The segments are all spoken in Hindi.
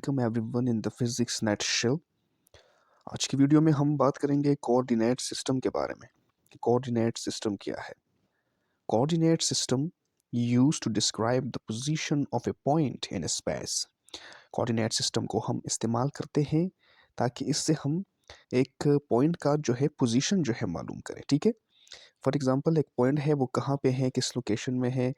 Welcome everyone in the physics nutshell. आज की वीडियो में हम बात करेंगे कोऑर्डिनेट सिस्टम के बारे में कि कोऑर्डिनेट सिस्टम क्या है। Coordinate system used to describe the position of a point in space. Coordinate system को हम इस्तेमाल करते हैं ताकि इससे हम एक पॉइंट का जो है पोजीशन जो है मालूम करें। ठीक है, फॉर एग्जांपल एक पॉइंट है, वो कहाँ पे है, किस लोकेशन में है,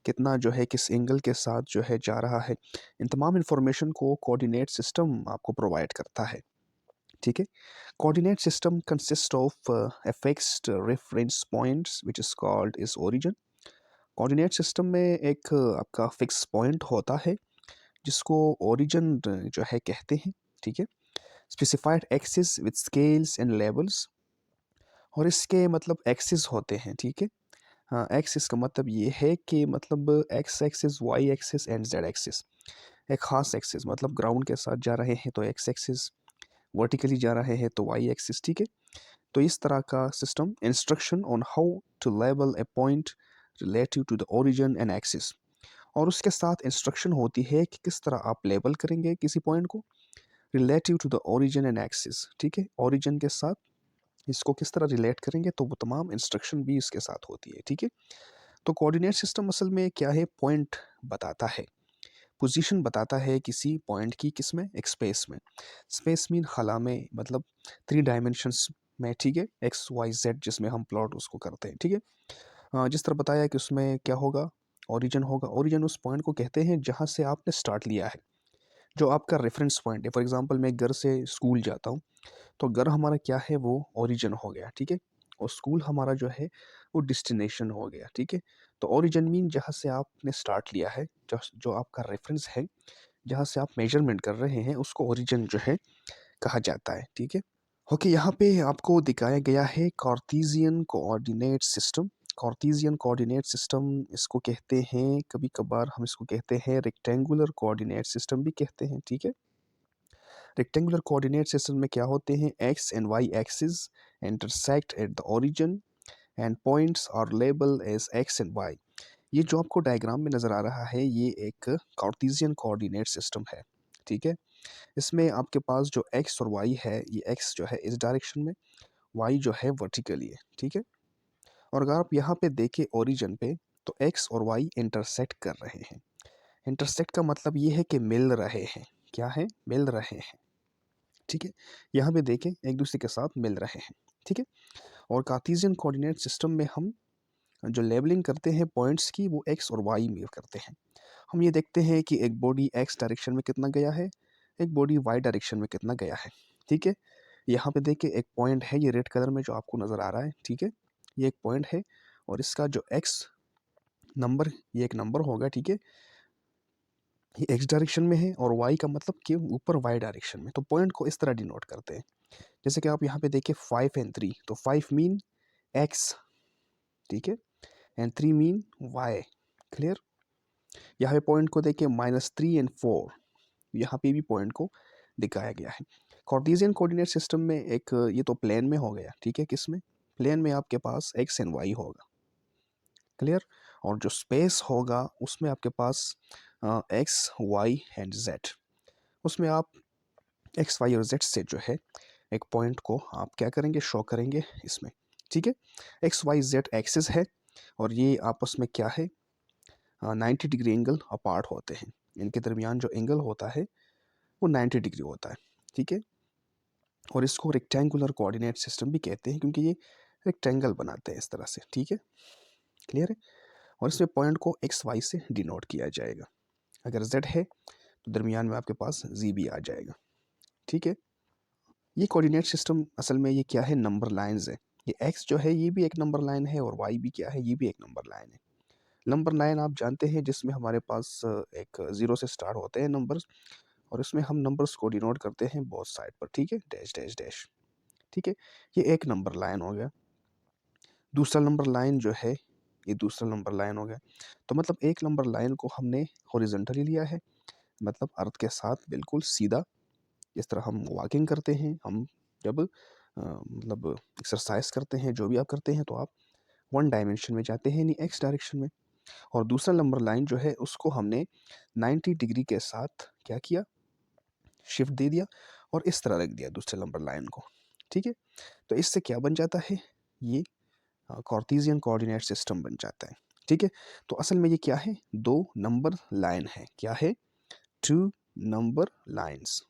कितना जो है किस एंगल के साथ जो है जा रहा है, इन तमाम इन्फॉर्मेशन को कोऑर्डिनेट सिस्टम आपको प्रोवाइड करता है। ठीक है, coordinate system consist of a fixed reference points which is called is origin। Coordinate system में एक आपका फिक्स पॉइंट होता है जिसको ओरिजिन जो है कहते हैं। ठीक है, specified axis with scales and levels, और इसके मतलब एक्सिस होते हैं। ठीक है, हाँ, एक्सिस का मतलब ये है कि मतलब X axis, Y axis and Z axis. एक खास एक्सिस मतलब ग्राउंड के साथ जा रहे हैं तो एक्स एक्सिस, वर्टिकली जा रहे हैं तो वाई एक्सिस। ठीक है, तो इस तरह का system instruction on how to label a point relative to the origin and axis, और उसके साथ इंस्ट्रक्शन होती है कि किस तरह आप लेबल करेंगे किसी पॉइंट को relative to the origin and axis. ठीक है, ओरिजिन के साथ इसको किस तरह रिलेट करेंगे, तो वो तमाम इंस्ट्रक्शन भी इसके साथ होती है। ठीक है, तो कोऑर्डिनेट सिस्टम असल में क्या है, पॉइंट बताता है, पोजीशन बताता है किसी पॉइंट की, किस में, एक स्पेस में। स्पेस मीन खला में, मतलब 3 डायमेंशंस में। ठीक है, एक्स वाई जेड जिसमें हम प्लॉट उसको करते हैं। ठीक है, जिस तरह बताया कि उसमें क्या होगा, ओरिजिन होगा। ओरिजिन उस पॉइंट को कहते हैं जहाँ से आपने स्टार्ट लिया है, जो आपका रेफरेंस पॉइंट है। फॉर एग्जांपल मैं घर से स्कूल जाता हूँ, तो घर हमारा क्या है, वो ओरिजिन हो गया। ठीक है, और स्कूल हमारा जो है वो डेस्टिनेशन हो गया। ठीक है, तो ओरिजिन मीन जहाँ से आपने स्टार्ट लिया है, जो जो आपका रेफरेंस है, जहाँ से आप मेजरमेंट कर रहे हैं, उसको ओरिजिन जो है कहा जाता है। ठीक है, ओके, यहाँ पे आपको दिखाया गया है Cartesian coordinate system. Cartesian coordinate system इसको कहते हैं, कभी कभार हम इसको कहते हैं रेक्टेंगुलर कोऑर्डिनेट सिस्टम भी कहते हैं। ठीक है, रेक्टेंगुलर कोऑर्डिनेट सिस्टम में क्या होते हैं, X and Y axis intersect at the origin and points are label as X and Y. ये जो आपको डायग्राम में नज़र आ रहा है, ये एक कार्टेशियन कोऑर्डिनेट सिस्टम है। ठीक है, इसमें आपके पास जो एक्स और वाई है, ये एक्स जो है इस डायरेक्शन में, वाई जो है वर्टिकली है। ठीक है, और अगर आप यहाँ पे देखें ओरिजिन पे, तो एक्स और वाई इंटरसेक्ट कर रहे हैं। इंटरसेक्ट का मतलब ये है कि मिल रहे हैं। क्या है, मिल रहे हैं। ठीक है, यहाँ पे देखें एक दूसरे के साथ मिल रहे हैं। ठीक है, और कार्टेशियन कोऑर्डिनेट सिस्टम में हम जो लेबलिंग करते हैं पॉइंट्स की, वो एक्स और वाई में करते हैं। हम ये देखते हैं कि एक बॉडी एक्स डायरेक्शन में कितना गया है, एक बॉडी वाई डायरेक्शन में कितना गया है। ठीक है, यहाँ पे देखिए एक पॉइंट है, ये रेड कलर में जो आपको नज़र आ रहा है। ठीक है, ये एक पॉइंट है, और इसका जो एक्स नंबर, ये एक नंबर होगा। ठीक है, ये एक्स डायरेक्शन में है, और वाई का मतलब कि ऊपर वाई डायरेक्शन में। तो पॉइंट को इस तरह डिनोट करते हैं, जैसे कि आप यहाँ पे देखिए 5 एंड 3, तो 5 मीन एक्स, ठीक है, एंड 3 मीन वाई। क्लियर, यहाँ पे पॉइंट को देखिए -3 एंड 4, यहाँ पे भी पॉइंट को दिखाया गया है। कार्टेशियन कोऑर्डिनेट सिस्टम में एक ये तो प्लेन में हो गया। ठीक है, किस में, प्लेन में आपके पास एक्स एंड वाई होगा। क्लियर, और जो स्पेस होगा उसमें आपके पास एक्स वाई एंड जेड, उसमें आप एक्स वाई और जेड से जो है एक पॉइंट को आप क्या करेंगे, शो करेंगे इसमें। ठीक है, एक्स वाई जेड एक्सिस है, और ये आपस में क्या है, 90 डिग्री एंगल अपार्ट होते हैं। इनके दरमियान जो एंगल होता है वो 90 डिग्री होता है। ठीक है, और इसको रेक्टेंगुलर कोऑर्डिनेट सिस्टम भी कहते हैं, क्योंकि ये रेक्टेंगल बनाते हैं इस तरह से। ठीक है, क्लियर है, और इसमें पॉइंट को एक्स वाई से डिनोट किया जाएगा। अगर जेड है तो दरमियान में आपके पास जी भी आ जाएगा। ठीक है, ये कोऑर्डिनेट सिस्टम असल में ये क्या है, नंबर लाइंस है। ये एक्स जो है ये भी एक नंबर लाइन है, और वाई भी क्या है, ये भी एक नंबर लाइन है। नंबर लाइन आप जानते हैं, जिसमें हमारे पास एक ज़ीरो से स्टार्ट होते हैं नंबर्स, और इसमें हम नंबर्स को डिनोट करते हैं बोथ साइड पर। ठीक है, डैश डैश डैश। ठीक है, ये एक नंबर लाइन हो गया। दूसरा नंबर लाइन जो है, ये दूसरा नंबर लाइन हो गया। तो मतलब एक नंबर लाइन को हमने हॉरिजॉन्टली लिया है, मतलब अर्थ के साथ बिल्कुल सीधा। जिस तरह हम वॉकिंग करते हैं, हम जब मतलब एक्सरसाइज करते हैं, जो भी आप करते हैं, तो आप वन डायमेंशन में जाते हैं, यानी एक्स डायरेक्शन में। और दूसरा नंबर लाइन जो है उसको हमने 90 डिग्री के साथ क्या किया, शिफ्ट दे दिया और इस तरह रख दिया दूसरे नंबर लाइन को, ठीक है। तो इससे क्या बन जाता है, ये कार्टेशियन कोऑर्डिनेट सिस्टम बन जाता है, ठीक है। तो असल में ये क्या है, दो नंबर लाइन है, क्या है, two number lines.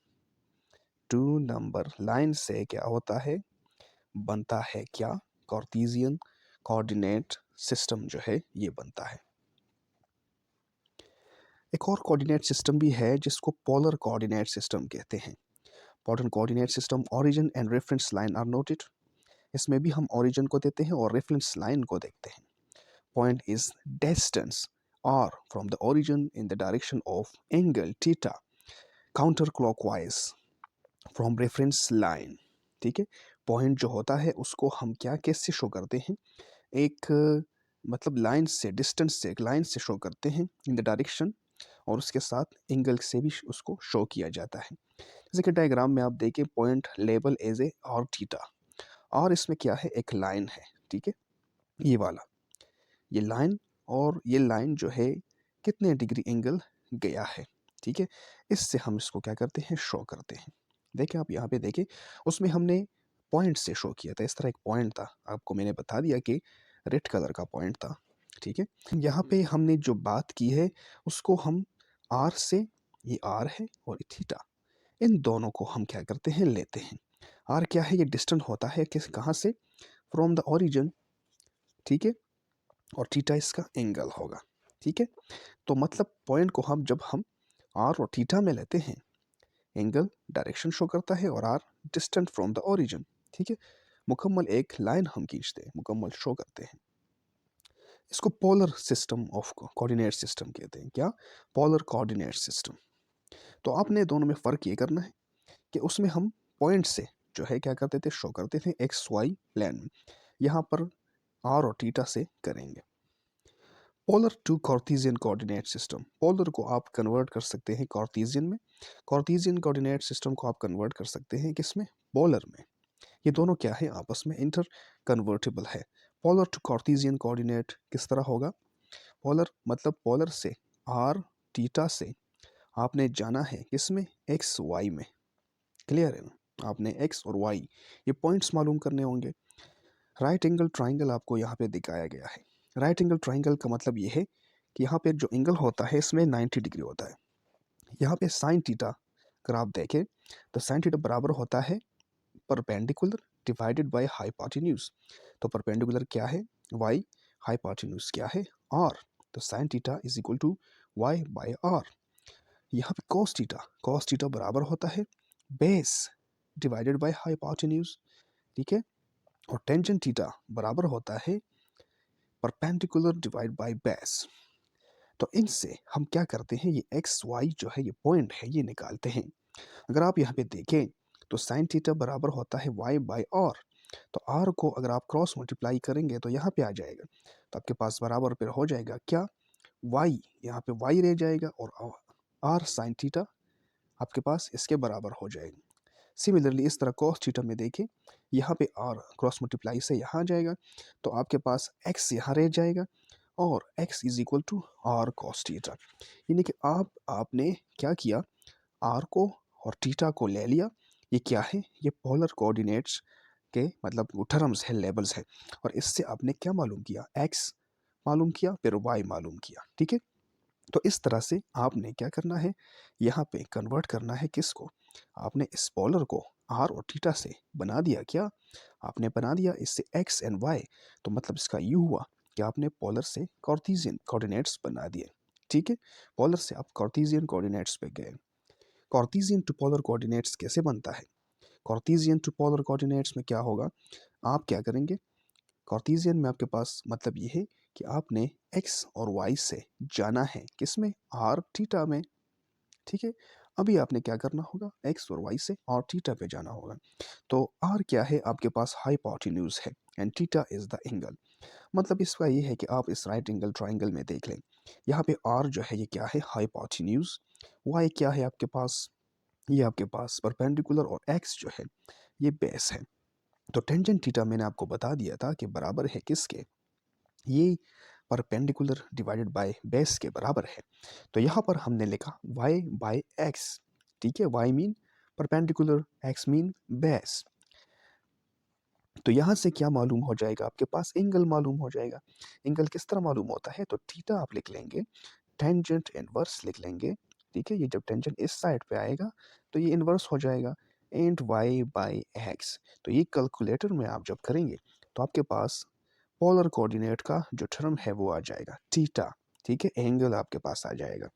Two number line से क्या होता है, बनता है क्या, कार्टेशियन कोऑर्डिनेट सिस्टम जो है ये बनता है। एक और कोऑर्डिनेट सिस्टम भी है जिसको पोलर कोऑर्डिनेट सिस्टम कहते हैं। Polar coordinate system origin and reference line are noted. इसमें भी हम ओरिजिन को देते हैं और रेफरेंस लाइन को देखते हैं। Point is distance r from the origin in the direction of angle theta counterclockwise from reference line, ठीक है। पॉइंट जो होता है उसको हम क्या कैसे शो करते हैं, एक मतलब लाइन से, डिस्टेंस से, एक लाइन से शो करते हैं इन द डायरेक्शन, और उसके साथ एंगल से भी उसको शो किया जाता है। जैसे कि डायग्राम में आप देखें, पॉइंट लेबल एज ए और थीटा, और इसमें क्या है, एक लाइन है, ठीक है, ये वाला, ये लाइन, और ये लाइन जो है कितने डिग्री एंगल गया है, ठीक है। इससे हम इसको क्या करते हैं, शो करते हैं। देखिए आप यहाँ पे देखें, उसमें हमने पॉइंट से शो किया था, इस तरह एक पॉइंट था, आपको मैंने बता दिया कि रेड कलर का पॉइंट था, ठीक है। यहाँ पे हमने जो बात की है उसको हम आर से, ये आर है और थीटा, इन दोनों को हम क्या करते हैं, लेते हैं। आर क्या है, ये डिस्टेंस होता है किस, कहाँ से, फ्रॉम द ओरिजिन, ठीक है, और थीटा इसका एंगल होगा, ठीक है। तो मतलब पॉइंट को हम जब हम आर और थीटा में लेते हैं, एंगल डायरेक्शन शो करता है और R distant from the origin, ठीक है। मुकम्मल एक लाइन हम खींचते हैं, मुकम्मल शो करते हैं। इसको polar system of coordinate system कहते हैं, क्या, पोलर कोऑर्डिनेट सिस्टम। तो आपने दोनों में फ़र्क ये करना है कि उसमें हम पॉइंट से जो है क्या करते थे, शो करते थे एक्स वाई प्लेन में, यहाँ पर आर और थीटा से करेंगे। Polar to cartesian coordinate system, polar को आप कन्वर्ट कर सकते हैं कार्टेशियन में, कार्टेशियन कोऑर्डिनेट सिस्टम को आप कन्वर्ट कर सकते हैं किसमें, पोलर में। ये दोनों क्या है, आपस में इंटर कन्वर्टेबल है। पोलर टू कार्टेशियन कोऑर्डिनेट किस तरह होगा, पोलर मतलब पोलर से, आर थीटा से आपने जाना है किसमें, एक्स वाई में, क्लियर है ना, आपने एक्स और वाई ये पॉइंट्स मालूम करने होंगे। राइट एंगल ट्राइंगल आपको यहाँ पे दिखाया गया है। राइट एंगल ट्राइंगल का मतलब ये है कि यहाँ पे जो एंगल होता है इसमें 90 डिग्री होता है। यहाँ पे साइन थीटा अगर आप देखें तो साइन थीटा बराबर होता है परपेंडिकुलर डिवाइडेड बाय हाइपोटेन्यूज। तो परपेंडिकुलर क्या है, y, हाइपोटेन्यूज क्या है, r। तो sine theta is equal to y by r। यहाँ पे cos थीटा बराबर होता है बेस डिवाइडेड बाय हाइपोटेन्यूज, ठीक है। और टेंजेंट थीटा बराबर होता है परपेंडिकुलर डिवाइड बाय बेस। तो इनसे हम क्या करते हैं, ये एक्स वाई जो है ये पॉइंट है, ये निकालते हैं। अगर आप यहाँ पे देखें तो साइन थीटा बराबर होता है वाई बाई आर। तो आर को अगर आप क्रॉस मल्टीप्लाई करेंगे तो यहाँ पे आ जाएगा, तो आपके पास बराबर फिर हो जाएगा क्या, वाई, यहाँ पे वाई रह जाएगा और आर साइन थीटा आपके पास इसके बराबर हो जाएगा। सिमिलरली इस तरह कॉस थीटा में देखें, यहाँ पे आर क्रॉस मल्टीप्लाई से यहाँ आ जाएगा, तो आपके पास एक्स यहाँ रह जाएगा और x is equal to R cos theta. यानी कि आपने क्या किया, आर को और थीटा को ले लिया, ये क्या है, ये पोलर कोऑर्डिनेट्स के मतलब टर्म्स है, लेबल्स है, और इससे आपने क्या मालूम किया, x मालूम किया, फिर y मालूम किया, ठीक है। तो इस तरह से आपने क्या करना है, यहाँ पे कन्वर्ट करना है किसको, आपने इस पोलर को आर और थीटा से बना दिया, क्या आपने बना दिया इससे एक्स एंड वाई। तो मतलब इसका यू हुआ कि आपने पोलर से कार्टेशियन कोऑर्डिनेट्स बना दिए, ठीक है। पोलर से आप कार्टेशियन कोऑर्डिनेट्स पे गए। कार्टेशियन टू पोलर कोऑर्डिनेट्स कैसे बनता है, कार्टेशियन टू पोलर कोऑर्डिनेट्स में क्या होगा, आप क्या करेंगे, कार्टेशियन में आपके पास मतलब ये है कि आपने एक्स और वाई से जाना है किसमें, आर थीटा में, ठीक है। अभी आपने क्या करना होगा, एक्स और वाई से और थीटा पे जाना होगा। तो आर क्या है, आपके पास हाइपोटेन्यूज है and theta is the angle. मतलब इसका ये है कि आप इस राइट एंगल ट्राइंगल में देख लें, यहाँ पे आर जो है ये क्या है, हाइपोटेन्यूज, वाई क्या है आपके पास, ये आपके पास परपेंडिकुलर, और एक्स जो है ये बेस है। तो टेंजेंट थीटा मैंने आपको बता दिया था कि बराबर है किसके, ये परपेंडिकुलर डिवाइडेड बाय बेस के बराबर है। तो यहाँ पर हमने लिखा y बाय एक्स, ठीक है, y mean perpendicular, x mean base. तो यहाँ से क्या मालूम हो जाएगा, आपके पास एंगल मालूम हो जाएगा। एंगल किस तरह मालूम होता है, तो थीटा आप लिख लेंगे, टेंजेंट इनवर्स लिख लेंगे। ठीक है, ये जब टेंजेंट इस साइड पे आएगा तो ये इनवर्स हो जाएगा एंड वाई बाई एक्स। तो ये कैलकुलेटर में आप जब करेंगे तो आपके पास पोलर कोऑर्डिनेट का जो टर्म है वो आ जाएगा थीटा। ठीक है, एंगल आपके पास आ जाएगा।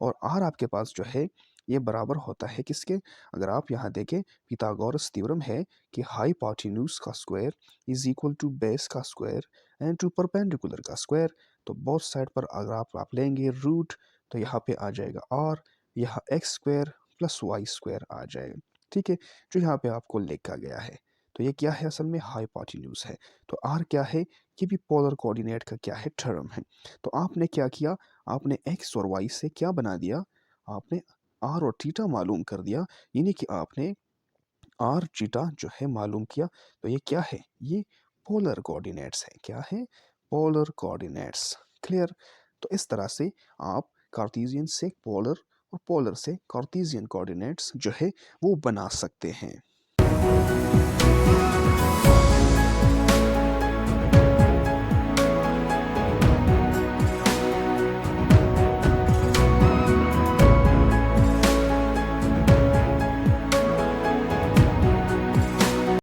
और आर आपके पास जो है ये बराबर होता है किसके, अगर आप यहाँ देखें पिथागोरस थ्योरम है कि हाइपोटेन्यूज का square is equal to base का स्क्वायर एंड टू परपेंडिकुलर का स्क्वायर। तो बोथ साइड पर अगर आप लेंगे रूट तो यहाँ पे आ जाएगा आर, यहाँ X square plus Y square आ जाएगा। ठीक है, जो यहाँ पे आपको लिखा गया है। तो ये क्या है, असल में हाइपोटेन्यूज है। तो आर क्या है, ये भी पोलर कोऑर्डिनेट का क्या है, टर्म है। तो आपने क्या किया, आपने एक्स और वाई से क्या बना दिया, आपने आर और थीटा मालूम कर दिया, यानी कि आपने आर थीटा जो है मालूम किया। तो ये क्या है, ये पोलर कोऑर्डिनेट्स है। क्या है, पोलर कोऑर्डिनेट्स। क्लियर। तो इस तरह से आप कार्टेशियन से पोलर और पोलर से कार्टेशियन कोऑर्डिनेट्स जो है वो बना सकते हैं।